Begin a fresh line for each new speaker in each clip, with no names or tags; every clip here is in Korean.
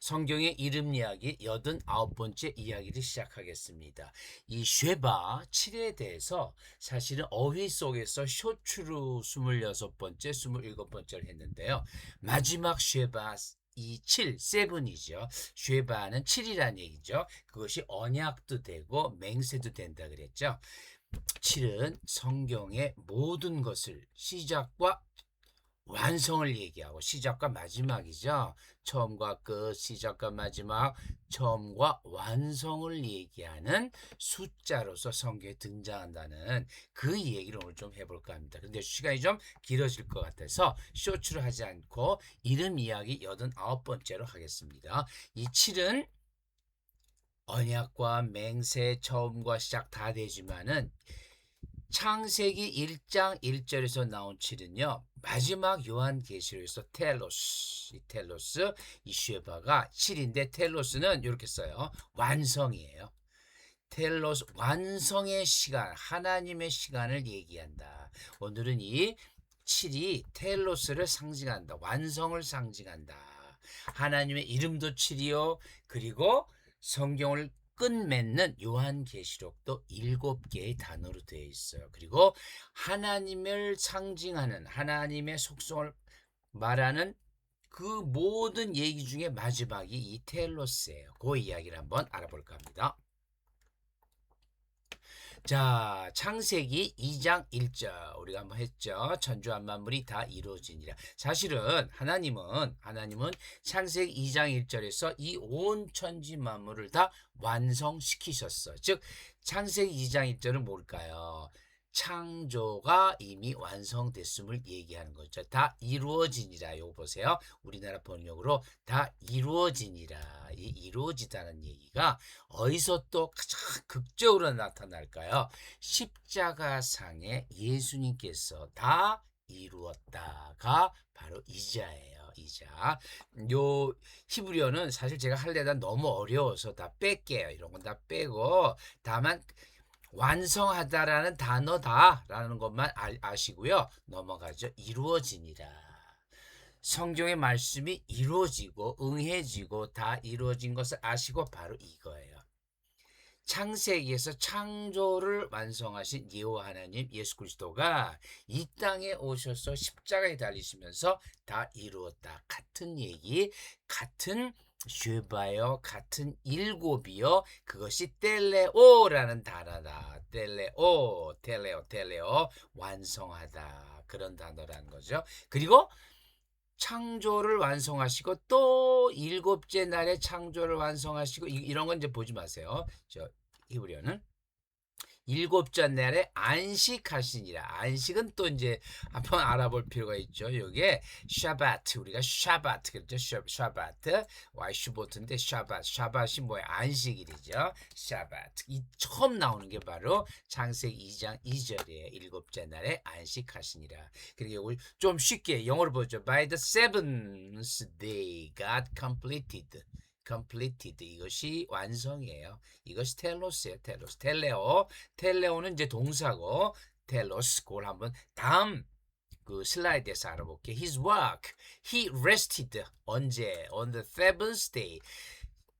성경의 이름 이야기 89번째 이야기를 시작하겠습니다. 이 쉐바 7에 대해서 사실은 어휘 속에서 쇼츠로 26번째, 27번째를 했는데요. 마지막 쉐바 이 7, 7이죠. 쉐바는 7이라는 얘기죠. 그것이 언약도 되고 맹세도 된다 그랬죠. 7은 성경의 모든 것을 시작과 완성을 얘기하고 시작과 마지막이죠. 처음과 끝, 시작과 마지막, 처음과 완성을 얘기하는 숫자로서 성경에 등장한다는 그 얘기를 오늘 좀 해볼까 합니다. 근데 시간이 좀 길어질 것 같아서 쇼츠를 하지 않고 이름 이야기 89번째로 하겠습니다. 이 7은 언약과 맹세, 처음과 시작 다 되지만은 창세기 1장 1절에서 나온 7은요. 마지막 요한계시록에서 텔로스, 이 쉐바가 7인데 텔로스는 이렇게 써요. 완성이에요. 텔로스, 완성의 시간, 하나님의 시간을 얘기한다. 오늘은 이 7이 텔로스를 상징한다. 완성을 상징한다. 하나님의 이름도 7이요. 그리고 성경을 끝맺는 요한계시록도 7개의 단어로 되어 있어요. 그리고 하나님을 상징하는 하나님의 속성을 말하는 그 모든 얘기 중에 마지막이 이 텔로스예요. 그 이야기를 한번 알아볼까 합니다. 자, 창세기 2장 1절 우리가 한번 했죠. 천주한 만물이 다 이루어지니라. 사실은 하나님은 창세기 2장 1절에서 이 온 천지 만물을 다 완성시키셨어. 즉 창세기 2장 1절은 뭘까요? 창조가 이미 완성됐음을 얘기하는 거죠. 다 이루어지니라. 이거 보세요. 우리나라 번역으로 다 이루어지니라. 이 이루어지다는 얘기가 어디서 또 가장 극적으로 나타날까요? 십자가상에 예수님께서 다 이루었다가 바로 이자예요. 이자. 요 히브리어는 사실 제가 할래다 너무 어려워서 다 뺄게요. 이런 건 다 빼고 다만 완성하다라는 단어다라는 것만 아시고요. 넘어가죠. 이루어지니라. 성경의 말씀이 이루어지고 응해지고 다 이루어진 것을 아시고 바로 이거예요. 창세기에서 창조를 완성하신 여호와 하나님 예수 그리스도가 이 땅에 오셔서 십자가에 달리시면서 다 이루었다. 같은 얘기, 같은 쉐바요, 같은 일곱이요. 그것이 텔레오라는 단어다. 텔레오, 완성하다. 그런 단어라는 거죠. 그리고 창조를 완성하시고 또 일곱째 날에 창조를 완성하시고 이런 건 이제 보지 마세요. 저 히브리어는 일곱째 날에 안식하시니라. 안식은 또 이제 한번 알아볼 필요가 있죠. 이게 샤바트, 우리가 샤바트 그렇죠. 샤바트, 와이슈보트인데 샤바트이 뭐예요? 안식일이죠. 샤바트. 이 처음 나오는 게 바로 창세기 2장 2절이에요. 일곱째 날에 안식하시니라. 그러니까 우리 좀 쉽게 영어로 보죠. By the seventh day God completed. 이것이 완성이에요. 이것이 텔로스예요. 텔레오는 이제 동사고 텔로스 그걸 한번 다음 그 슬라이드에서 알아볼게요. His work, he rested 언제? On the seventh day.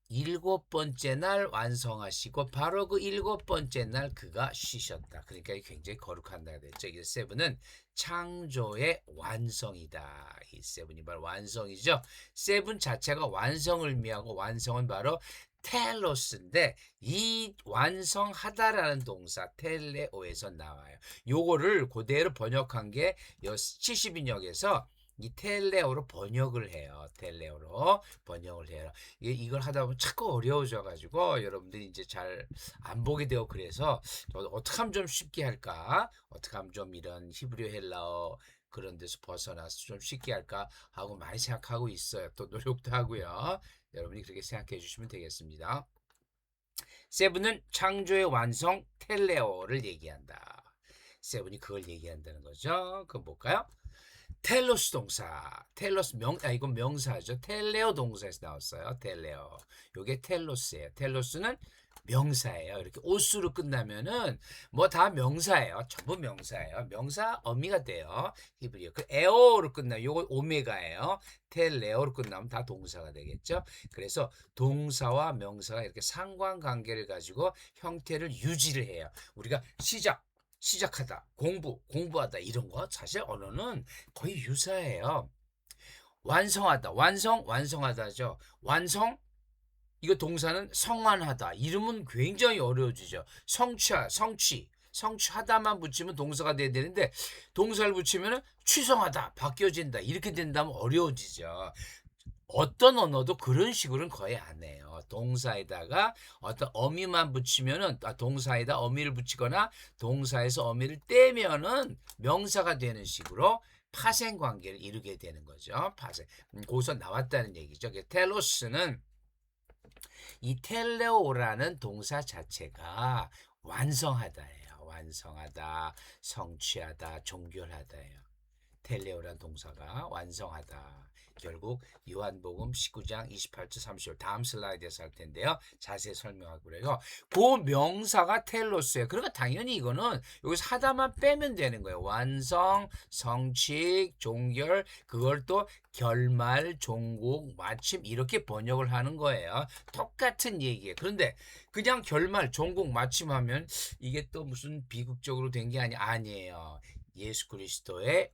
일곱 번째 날 완성하시고 바로 그 일곱 번째 날 그가 쉬셨다. 그러니까 굉장히 거룩한다 됐죠. 이 세븐은 창조의 완성이다. 이 세븐이 바로 완성이죠. 세븐 자체가 완성을 의미하고 완성은 바로 텔로스인데 이 완성하다라는 동사 텔레오에서 나와요. 요거를 그대로 번역한 게 70인역에서 이 텔레오로 번역을 해요. 이걸 하다 보면 자꾸 어려워져 가지고 여러분들이 이제 잘 안 보게 되고 그래서 어떻게 하면 좀 쉽게 할까? 어떻게 하면 좀 이런 히브리어 헬라어 그런 데서 벗어나서 좀 쉽게 할까 하고 많이 생각하고 있어요. 또 노력도 하고요. 여러분이 그렇게 생각해 주시면 되겠습니다. 세븐은 창조의 완성 텔레오를 얘기한다. 세븐이 그걸 얘기한다는 거죠. 그건 뭘까요? 텔로스 동사, 이건 명사죠. 텔레오 동사에서 나왔어요. 텔레오. 요게 텔로스예요. 텔로스는 명사예요. 이렇게 오스로 끝나면은 뭐 다 명사예요. 전부 명사예요. 명사 어미가 돼요. 히브리어. 그 에오로 끝나면 요거 오메가예요. 텔레오로 끝나면 다 동사가 되겠죠. 그래서 동사와 명사가 이렇게 상관관계를 가지고 형태를 유지를 해요. 우리가 시작하다, 공부하다 이런 거 사실 언어는 거의 유사해요. 완성하다, 완성하다죠. 완성 이거 동사는 성환하다. 이름은 굉장히 어려워지죠. 성취하다만 붙이면 동사가 돼야 되는데 동사를 붙이면 취성하다, 바뀌어진다 이렇게 된다면 어려워지죠. 어떤 언어도 그런 식으로는 거의 안 해요. 동사에다가 어떤 어미만 붙이면은 동사에다 어미를 붙이거나 동사에서 어미를 떼면은 명사가 되는 식으로 파생 관계를 이루게 되는 거죠. 파생. 거기서 나왔다는 얘기죠. 텔로스는 이 텔레오라는 동사 자체가 완성하다예요. 완성하다, 성취하다, 종결하다예요. 텔레오란 동사가 완성하다. 결국 요한복음 19장 28절 30절 다음 슬라이드에서 할 텐데요. 자세히 설명하고 그래요. 그 명사가 텔로스예요. 그러니까 당연히 이거는 여기서 하다만 빼면 되는 거예요. 완성, 성취, 종결 그걸 또 결말, 종국, 마침 이렇게 번역을 하는 거예요. 똑같은 얘기예요. 그런데 그냥 결말, 종국, 마침하면 이게 또 무슨 비극적으로 된 게 아니에요. 예수 그리스도의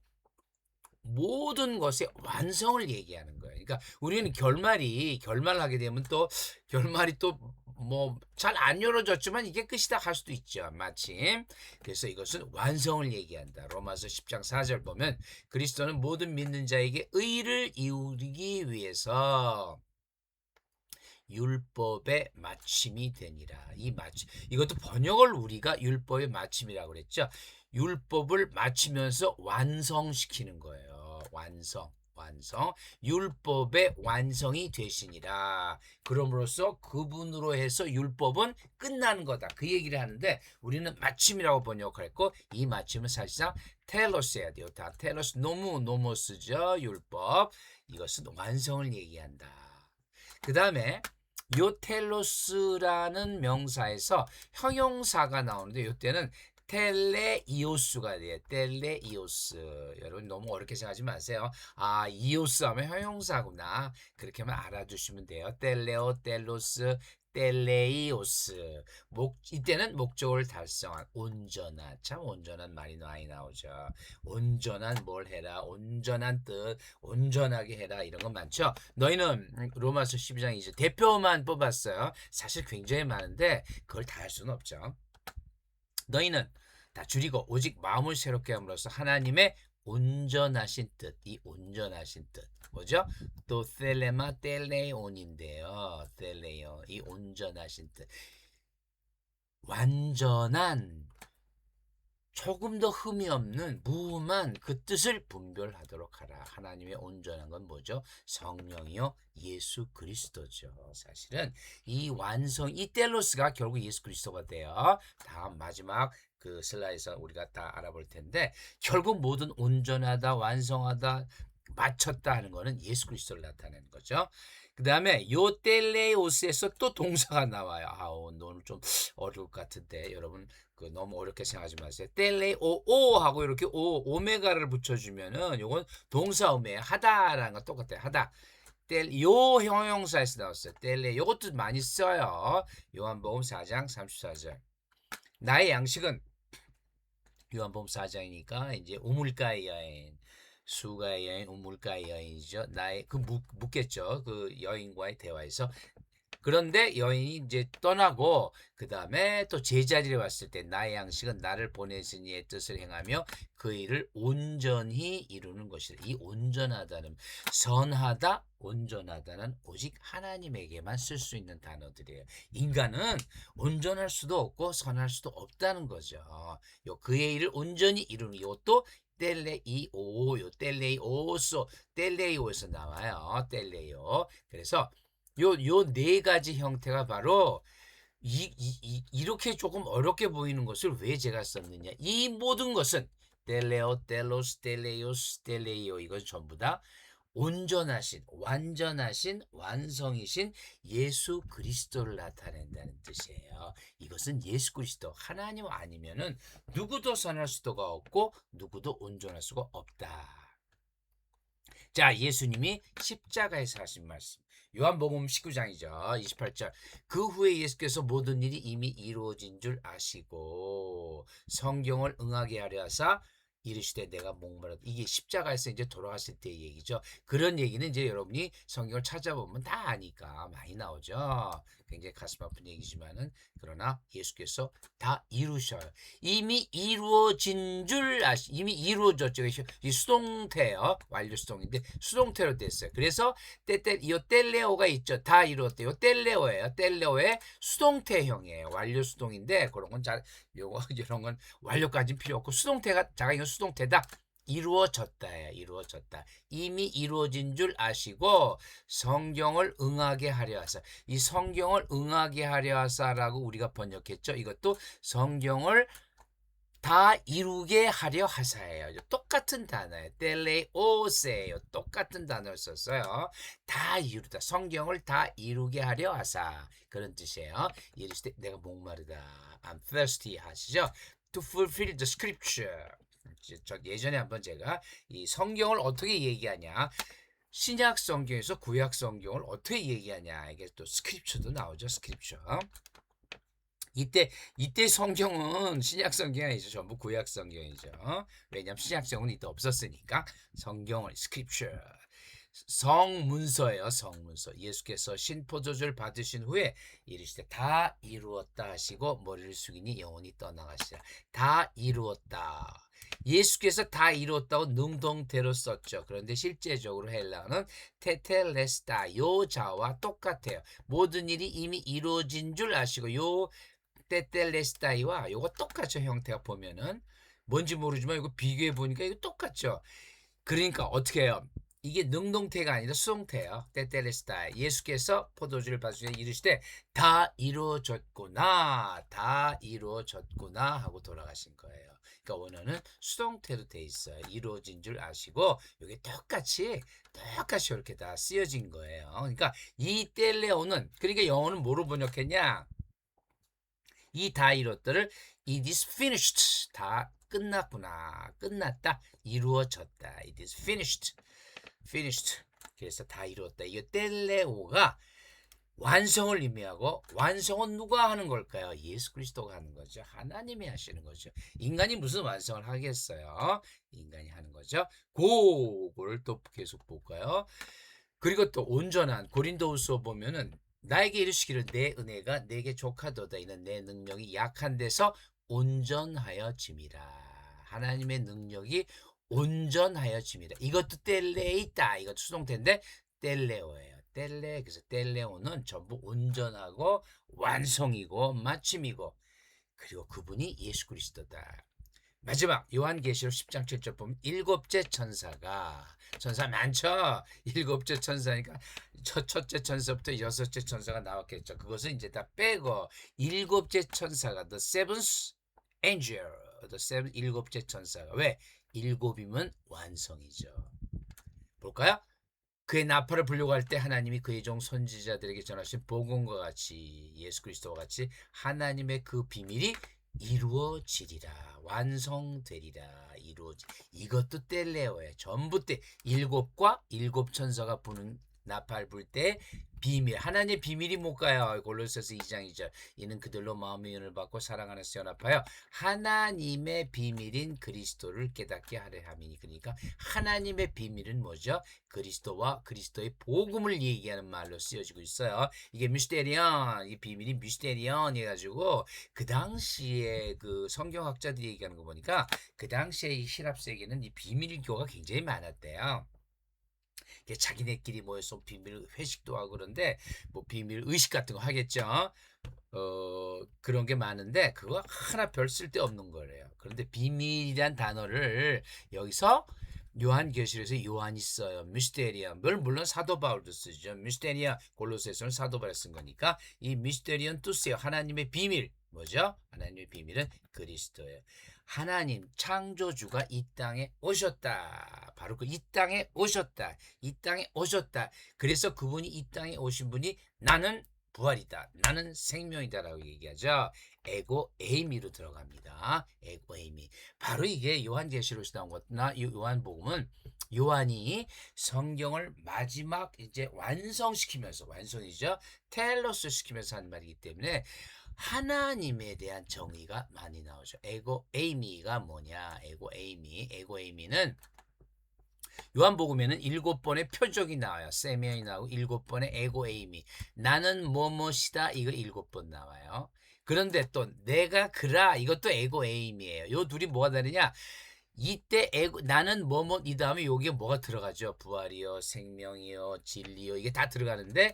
모든 것의 완성을 얘기하는 거예요. 그러니까 우리는 결말하게 되면 또 결말이 또 뭐 잘 안 이루어졌지만 이게 끝이다 할 수도 있죠. 마침. 그래서 이것은 완성을 얘기한다. 로마서 10장 4절 보면 그리스도는 모든 믿는 자에게 의를 이루기 위해서 율법의 마침이 되니라. 이것도 번역을 우리가 율법의 마침이라고 그랬죠. 율법을 마치면서 완성시키는 거예요. 완성. 율법의 완성이 되시니라. 그럼으로써 그분으로 해서 율법은 끝나는 거다. 그 얘기를 하는데 우리는 마침이라고 번역을 했고 이 마침은 사실상 텔로스 해야 돼요. 다 텔로스 노모스죠. 율법. 이것은 완성을 얘기한다. 그 다음에 요 텔로스라는 명사에서 형용사가 나오는데 이때는 텔레이오스가 돼요. 텔레이오스. 여러분 너무 어렵게 생각하지 마세요. 이오스 하면 형용사구나. 그렇게만 알아두시면 돼요. 텔로스, 텔레이오스. 이때는 목적을 달성한 온전한. 참 온전한 말이 많이 나오죠. 온전한 뭘 해라. 온전한 뜻. 온전하게 해라. 이런 거 많죠. 너희는 로마서 12장 이제 대표만 뽑았어요. 사실 굉장히 많은데 그걸 다 할 수는 없죠. 너희는 다 줄이고 오직 마음을 새롭게 함으로써 하나님의 온전하신 뜻, 이 온전하신 뜻 뭐죠? 또 텔레마 텔레온인데요. 텔레요 이 온전하신 뜻 완전한 조금 더 흠이 없는 무음한 그 뜻을 분별하도록 하라. 하나님의 온전한 건 뭐죠? 성령이요 예수 그리스도죠. 사실은 이 텔로스가 결국 예수 그리스도가 돼요. 다음 마지막 그 슬라이드에서 우리가 다 알아볼 텐데 결국 모든 온전하다, 완성하다, 마쳤다 하는 거는 예수 그리스도를 나타내는 거죠. 그 다음에 요 텔레오스에서 또 동사가 나와요. 오늘 좀 어려울 것 같은데 여러분 너무 어렵게 생각하지 마세요. 텔레오 하고 이렇게 오메가를 붙여주면은 요건 동사 오메 하다라는 거 똑같아요. 하다. 요 형용사에서 나왔어요. 요것도 많이 써요. 요한복음 4장 34절. 나의 양식은 요한복음 4장이니까 이제 우물가의 여인. 수가의 여인, 우물가의 여인이죠. 묻겠죠. 그 여인과의 대화에서. 그런데 여인이 이제 떠나고 그 다음에 또 제자리에 왔을 때 나의 양식은 나를 보내신 이의 뜻을 행하며 그 일을 온전히 이루는 것이다. 이 온전하다는 선하다, 온전하다는 오직 하나님에게만 쓸 수 있는 단어들이에요. 인간은 온전할 수도 없고 선할 수도 없다는 거죠. 그의 일을 온전히 이루는 이것도 텔레이오에서 나와요. 텔레이오. 그래서 요 네 가지 형태가 바로 이렇게 조금 어렵게 보이는 것을 왜 제가 썼느냐. 이 모든 것은 텔레오, 텔로스, 텔레이오스, 텔레이오 이것 전부 다 온전하신, 완전하신, 완성이신 예수 그리스도를 나타낸다는 뜻이에요. 이것은 예수 그리스도, 하나님 아니면은 누구도 선할 수가 없고 누구도 온전할 수가 없다. 자, 예수님이 십자가에서 하신 말씀. 요한복음 19장이죠. 28절. 그 후에 예수께서 모든 일이 이미 이루어진 줄 아시고 성경을 응하게 하려 하사 이르시되 내가 목마르다. 이게 십자가에서 이제 돌아가실 때 얘기죠. 그런 얘기는 이제 여러분이 성경을 찾아보면 다 아니까 많이 나오죠. 굉장히 가슴 아픈 얘기지만은 그러나 예수께서 다 이루셔요. 이미 이루어진 줄 이미 이루어졌죠. 이 수동태요. 완료 수동인데 수동태로 됐어요. 그래서 이 텔레오가 있죠. 다 이루었대요. 요 텔레오예요. 텔레오의 수동태형이에요. 완료 수동인데 그런 건 잘 요거 이런 건 완료까지는 필요 없고 수동태가 자가 수동태다. 이루어졌다예요. 이루어졌다. 이미 이루어진 줄 아시고 성경을 응하게 하려 하사. 이 성경을 응하게 하려 하사라고 우리가 번역했죠. 이것도 성경을 다 이루게 하려 하사예요. 똑같은 단어예요. 텔레오세예요. 똑같은 단어를 썼어요. 다 이루다. 성경을 다 이루게 하려 하사. 그런 뜻이에요. 이르시되 내가 목마르다. I'm thirsty 하시죠. To fulfill the scripture. 저 예전에 한번 제가 이 성경을 어떻게 얘기하냐. 신약 성경에서 구약 성경을 어떻게 얘기하냐. 이게 또 스크립처도 나오죠. 스크립처. 이때 성경은 신약 성경이 아니죠. 전부 구약 성경이죠. 왜냐하면 신약 성경은 이때 없었으니까 성경을 스크립처 성문서예요. 성문서. 예수께서 신포도주를 받으신 후에 이르시되 다 이루었다 하시고 머리를 숙이니 영혼이 떠나가시라. 다 이루었다. 예수께서 다 이루었다고 능동태로 썼죠. 그런데 실제적으로 헬라어는 테텔레스타 요 자와 똑같아요. 모든 일이 이미 이루어진 줄 아시고 요 테텔레스타이와 요거 똑같죠. 형태가 보면은 뭔지 모르지만 이거 비교해 보니까 이거 똑같죠. 그러니까 어떻게 해요? 이게 능동태가 아니라 수동태예요. 테텔레스타 예수께서 포도주를 받으시되 이르시되 다 이루어졌구나. 다 이루어졌구나 하고 돌아가신 거예요. 그러니까 원어는 수동태로 돼 있어요. 이루어진 줄 아시고 이게 똑같이 이렇게 다 쓰여진 거예요. 그러니까 이 텔레오는 그러니까 영어는 뭐로 번역했냐? 이 다 이뤘다를 it is finished 다 끝났구나. 끝났다. 이루어졌다. it is finished. 그래서 다 이루었다. 이 텔레오가 완성을 의미하고 완성은 누가 하는 걸까요? 예수 그리스도가 하는 거죠. 하나님이 하시는 거죠. 인간이 무슨 완성을 하겠어요? 인간이 하는 거죠. 그거를 또 계속 볼까요? 그리고 또 온전한 고린도후서 보면은 나에게 이르시기를 내 은혜가 내게 족하도다. 이는 내 능력이 약한 데서 온전하여 짐이라. 하나님의 능력이 온전하여 짐이라. 이것도 텔레이다. 이것도 수동태인데 텔레오예요. 그래서 텔레오는 전부 온전하고 완성이고 마침이고 그리고 그분이 예수 그리스도다. 마지막 요한계시록 10장 7절 보면 일곱째 천사 많죠. 일곱째 천사니까 첫째 천사부터 여섯째 천사가 나왔겠죠. 그것은 이제 다 빼고 일곱째 천사가 the seventh angel, 일곱째 천사가 왜? 일곱이면 완성이죠. 볼까요? 그의 나팔을 불려고 할 때 하나님이 그의 종 선지자들에게 전하신 복음과 같이 예수 그리스도와 같이 하나님의 그 비밀이 이루어지리라. 완성되리라. 이것도 텔레오예요. 전부 때 일곱과 일곱 천사가 부는 나팔 불 때 비밀 하나님의 비밀이 뭘까요? 골로새서 2장이죠. 이는 그들로 마음의 은을 받고 사랑 안에서 연합하여 하나님의 비밀인 그리스도를 깨닫게 하려 함이니. 그러니까 하나님의 비밀은 뭐죠? 그리스도와 그리스도의 복음을 얘기하는 말로 쓰여지고 있어요. 이게 미스테리언, 이 비밀이 미스테리언 해가지고 그 당시에 그 성경학자들이 얘기하는 거 보니까 그 당시에 이 시랍 세계는 이 비밀교가 굉장히 많았대요. 자기네끼리 모여서 비밀 회식도 하고 그런데 뭐 비밀 의식 같은 거 하겠죠. 그런 게 많은데 그거 하나 별 쓸데없는 거래요. 그런데 비밀이란 단어를 여기서 요한계시록에서 요한이 써요. 미스테리엄. 물론 사도 바울도 쓰죠. 미스테리아 골로새서는 사도 바울이 쓴 거니까 이 미스테리언 투세요. 하나님의 비밀. 뭐죠? 하나님의 비밀은 그리스도예요. 하나님 창조주가 이 땅에 오셨다. 바로 그 이 땅에 오셨다. 이 땅에 오셨다. 그래서 그분이 이 땅에 오신 분이 나는 부활이다. 나는 생명이다라고 얘기하죠. 에고 에이미로 들어갑니다. 에고 에이미. 바로 이게 요한계시록에서 나온 것나 요한복음은 요한이 성경을 마지막 이제 완성시키면서 완성이죠. 텔로스 시키면서 한 말이기 때문에 하나님에 대한 정의가 많이 나오죠. 에고 에이미가 뭐냐? 에고 에이미. 에고 에이미는 요한복음에는 7번의 표적이 나와요. 세명이 나오고 7번의 에고 에이미. 나는 뭐뭐시다. 이거 7번 나와요. 그런데 또 내가 그라 이것도 에고 에임이에요. 요 둘이 뭐가 다르냐? 이때 에고, 나는 뭐뭐 이 다음에 여기에 뭐가 들어가죠? 부활이요, 생명이요, 진리요 이게 다 들어가는데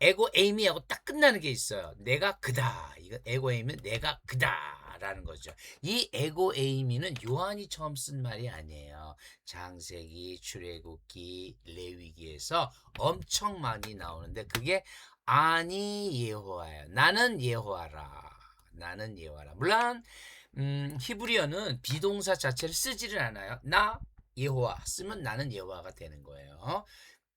에고 에이미하고 딱 끝나는 게 있어요. 내가 그다. 이거 에고 에이미는 내가 그다라는 거죠. 이 에고 에이미는 요한이 처음 쓴 말이 아니에요. 창세기, 출애굽기, 레위기에서 엄청 많이 나오는데 그게 아니 여호와예요. 나는 여호와라. 나는 여호와라. 물론 히브리어는 비동사 자체를 쓰지를 않아요. 나 여호와 쓰면 나는 여호와가 되는 거예요.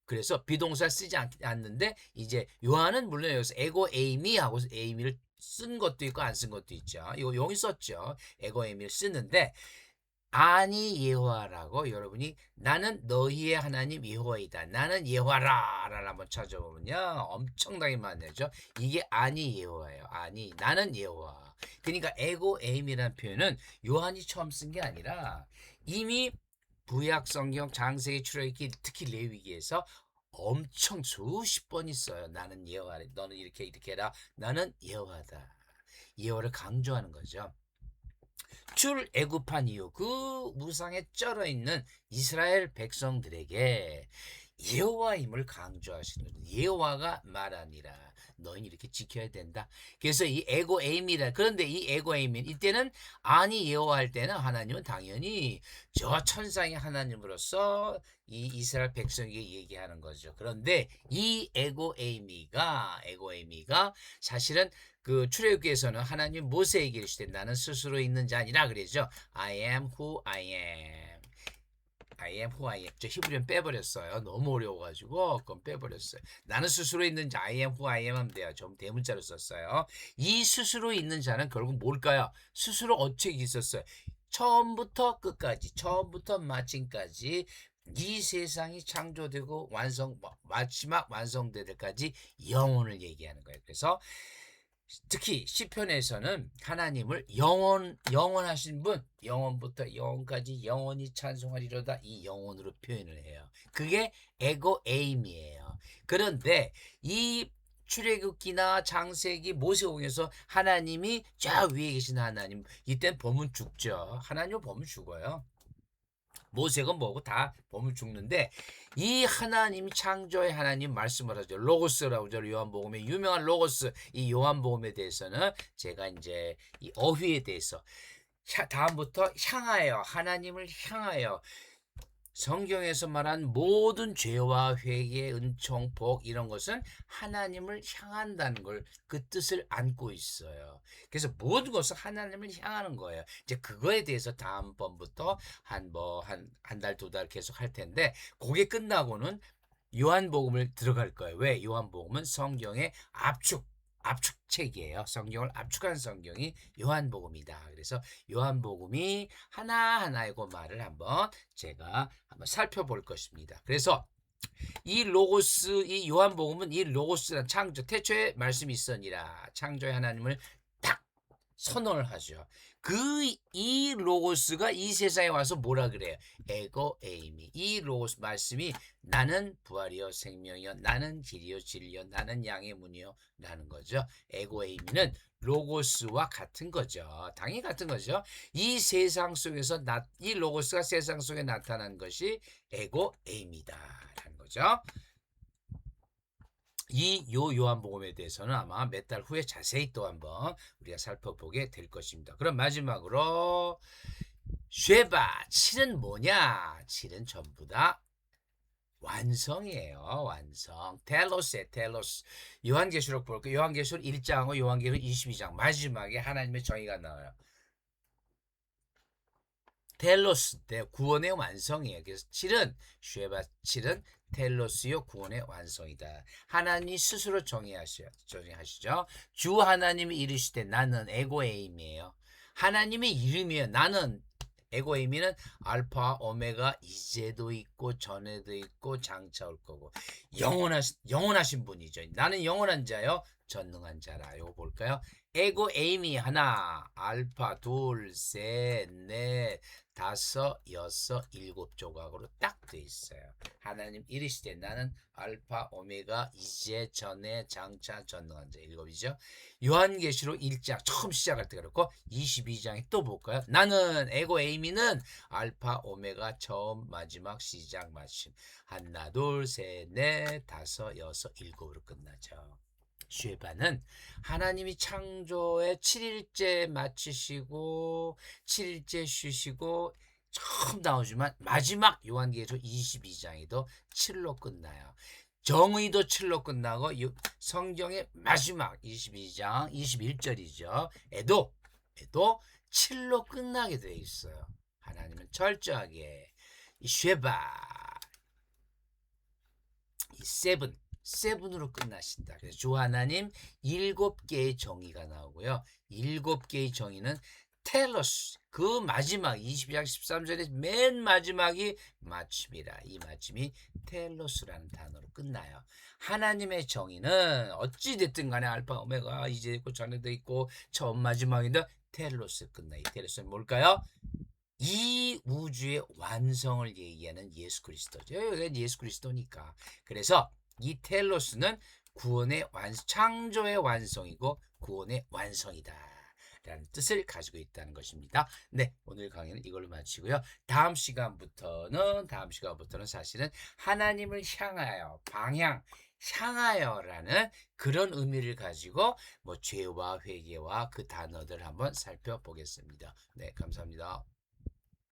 그래서 비동사 쓰지 않는데 이제 요한은 물론 여기서 에고 에이미 하고 에이미를 쓴 것도 있고 안 쓴 것도 있죠. 이거 용이 썼죠. 에고 에이미를 쓰는데 아니 여호와라고 여러분이 나는 너희의 하나님 여호와이다. 나는 여호와라를 한번 찾아보면요. 엄청나게 많네죠. 이게 아니 여호와예요. 아니 나는 여호와. 그러니까 에고 에임이라는 표현은 요한이 처음 쓴 게 아니라 이미 구약 성경 창세기 출애굽기 특히 레위기에서 엄청 수십 번 있어요. 나는 여호와래. 너는 이렇게 해라. 나는 여호와다. 여호와를 강조하는 거죠. 출애굽한 이후 그 우상에 쩔어 있는 이스라엘 백성들에게 여호와임을 강조하시는 거예요. 여호와가 말하니라. 너희는 이렇게 지켜야 된다. 그래서 이 에고 에임이라. 그런데 이 에고 에임 이때는 아니 여호와 할 때는 하나님은 당연히 저 천상의 하나님으로서 이 이스라엘 백성에게 얘기하는 거죠. 그런데 이 에고 에이미가 사실은 그 출애굽기에서는 하나님 모세에게 이르시되 나는 스스로 있는 자 아니라 그러죠. I am who I am. I am who I am. 저 히브리어는 빼버렸어요. 너무 어려워가지고 그건 빼버렸어요. 나는 스스로 있는 자 I am who I am 하면 돼요. 좀 대문자로 썼어요. 이 스스로 있는 자는 결국 뭘까요? 스스로 어떻게 있었어요? 처음부터 끝까지, 처음부터 마침까지 이 세상이 창조되고 마지막 완성될 때까지 영혼을 얘기하는 거예요. 그래서 특히 시편에서는 하나님을 영원하신 분, 영원부터 영원까지 영원히 찬송하리로다 이 영혼으로 표현을 해요. 그게 에고 에임이에요. 그런데 이 출애굽기나 창세기 모세오경에서 하나님이 저 위에 계신 하나님 이땐 보면 죽죠. 하나님을 보면 죽어요. 모세가 뭐고 다 보면 죽는데 이 하나님이 창조의 하나님 말씀을 하죠. 로고스라고 저 요한복음의 유명한 로고스 이 요한복음에 대해서는 제가 이제 이 어휘에 대해서 다음부터 향하여 하나님을 향하여 성경에서 말한 모든 죄와 회개, 은총, 복 이런 것은 하나님을 향한다는 걸 그 뜻을 안고 있어요. 그래서 모든 것은 하나님을 향하는 거예요. 이제 그거에 대해서 다음번부터 한 달, 두 달 계속 할 텐데 그게 끝나고는 요한복음을 들어갈 거예요. 왜? 요한복음은 성경의 압축책이에요. 성경을 압축한 성경이 요한복음이다. 그래서 요한복음이 하나하나의 그 말을 제가 한번 살펴볼 것입니다. 그래서 이 로고스, 이 요한복음은 이 로고스란 창조, 태초에 말씀이 있으니라. 창조의 하나님을 딱 선언을 하죠. 이 로고스가 이 세상에 와서 뭐라 그래요? 에고 에이미. 이 로고스 말씀이 나는 부활이요 생명이요 나는 길이요 진리요 나는 양의 문이요 라는 거죠. 에고 에이미는 로고스와 같은 거죠. 당연히 같은 거죠. 이 세상 속에서 이 로고스가 세상 속에 나타난 것이 에고 에이미다 라는 거죠. 이 요한복음에 대해서는 아마 몇 달 후에 자세히 또 한번 우리가 살펴보게 될 것입니다. 그럼 마지막으로 쉐바 7은 뭐냐? 7은 전부 다 완성이에요. 완성. 텔로스에 텔로스. 요한계시록 볼게요. 요한계시록 1장하고 요한계시록 22장 마지막에 하나님의 정의가 나와요. 텔로스 구원의 완성이에요. 그래서 7은 쉐바 7은 텔로스요 구원의 완성이다. 하나님이 스스로 정의하시죠. 주 하나님이 이르시되 나는 에고에임이에요. 하나님의 이름이에요. 나는 에고에임이는 알파 오메가 이제도 있고 전에도 있고 장차 올 거고 영원하신 분이죠. 나는 영원한 자요 전능한 자라. 이거 볼까요? 에고에임이 하나, 알파 둘, 셋, 넷, 다섯, 여섯, 일곱 조각으로 딱 돼 있어요. 하나님 이르시되 나는 알파 오메가 이제 전에 장차 전능한 자 일곱이죠. 요한계시록 1장 처음 시작할 때 그렇고 22장에 또 볼까요? 나는 에고 에이미는 알파 오메가 처음 마지막 시작 마침 하나 둘 셋 넷 다섯 여섯 일곱으로 끝나죠. 쉐바는 하나님이 창조의 7일째 마치시고 7일째 쉬시고 처음 나오지만 마지막 요한계시록 22장에도 7로 끝나요. 정의도 7로 끝나고 성경의 마지막 22장 21절이죠. 에도 7로 끝나게 돼 있어요. 하나님은 철저하게 이 쉐바 이 세븐으로 끝나신다. 그래서 주 하나님 7개의 정의가 나오고요. 7개의 정의는 텔러스 그 마지막 22장 13절의 맨 마지막이 마침이라. 이 마침이 텔러스라는 단어로 끝나요. 하나님의 정의는 어찌 됐든 간에 알파 오메가 이제 있고 전에도 있고 처음 마지막인데 텔로스 끝나. 이 텔로스는 뭘까요? 이 우주의 완성을 얘기하는 예수 그리스도죠. 예수 그리스도니까. 그래서 이 텔로스는 구원의 창조의 완성이고 구원의 완성이다. 라는 뜻을 가지고 있다는 것입니다. 네, 오늘 강의는 이걸로 마치고요. 다음 시간부터는 사실은 하나님을 향하여라는 그런 의미를 가지고 죄와 회개와 그 단어들 한번 살펴보겠습니다. 네, 감사합니다.